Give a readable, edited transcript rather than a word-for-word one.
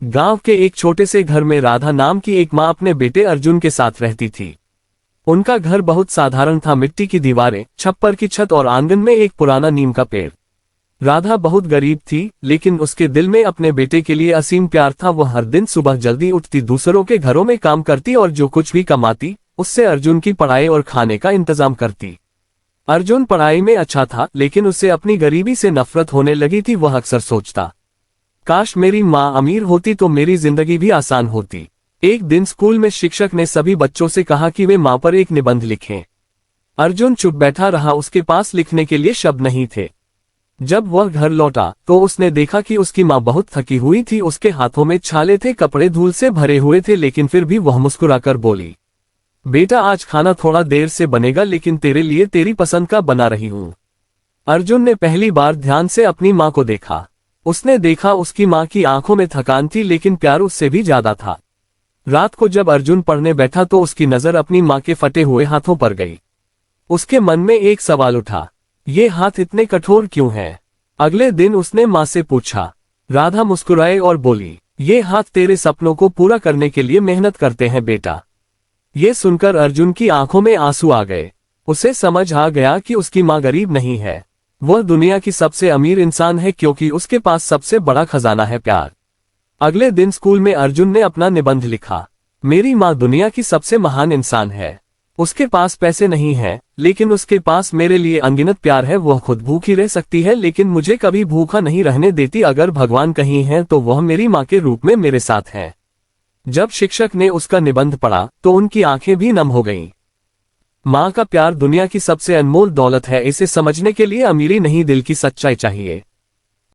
गांव के एक छोटे से घर में राधा नाम की एक माँ अपने बेटे अर्जुन के साथ रहती थी। उनका घर बहुत साधारण था, मिट्टी की दीवारें, छप्पर की छत और आंगन में एक पुराना नीम का पेड़। राधा बहुत गरीब थी, लेकिन उसके दिल में अपने बेटे के लिए असीम प्यार था। वह हर दिन सुबह जल्दी उठती, दूसरों के घरों में काम करती और जो कुछ भी कमाती उससे अर्जुन की पढ़ाई और खाने का इंतजाम करती। अर्जुन पढ़ाई में अच्छा था, लेकिन उसे अपनी गरीबी से नफरत होने लगी थी। वह अक्सर सोचता, काश मेरी माँ अमीर होती तो मेरी जिंदगी भी आसान होती। एक दिन स्कूल में शिक्षक ने सभी बच्चों से कहा कि वे माँ पर एक निबंध लिखें। अर्जुन चुप बैठा रहा, उसके पास लिखने के लिए शब्द नहीं थे। जब वह घर लौटा तो उसने देखा कि उसकी माँ बहुत थकी हुई थी। उसके हाथों में छाले थे, कपड़े धूल से भरे हुए थे, लेकिन फिर भी वह मुस्कुराकर बोली, बेटा आज खाना थोड़ा देर से बनेगा, लेकिन तेरे लिए तेरी पसंद का बना रही हूँ। अर्जुन ने पहली बार ध्यान से अपनी माँ को देखा। उसने देखा उसकी माँ की आंखों में थकान थी, लेकिन प्यार उससे भी ज्यादा था। रात को जब अर्जुन पढ़ने बैठा तो उसकी नजर अपनी माँ के फटे हुए हाथों पर गई। उसके मन में एक सवाल उठा, ये हाथ इतने कठोर क्यों हैं? अगले दिन उसने माँ से पूछा। राधा मुस्कुराए और बोली, ये हाथ तेरे सपनों को पूरा करने के लिए मेहनत करते हैं बेटा। ये सुनकर अर्जुन की आंखों में आंसू आ गए। उसे समझ आ गया कि उसकी माँ गरीब नहीं है, वह दुनिया की सबसे अमीर इंसान है, क्योंकि उसके पास सबसे बड़ा खजाना है प्यार। अगले दिन स्कूल में अर्जुन ने अपना निबंध लिखा, मेरी माँ दुनिया की सबसे महान इंसान है। उसके पास पैसे नहीं है, लेकिन उसके पास मेरे लिए अनगिनत प्यार है। वह खुद भूखी रह सकती है, लेकिन मुझे कभी भूखा नहीं रहने देती। अगर भगवान कहीं है तो वह मेरी माँ के रूप में मेरे साथ है। जब शिक्षक ने उसका निबंध पढ़ा तो उनकी आंखें भी नम हो गईं। माँ का प्यार दुनिया की सबसे अनमोल दौलत है। इसे समझने के लिए अमीरी नहीं, दिल की सच्चाई चाहिए।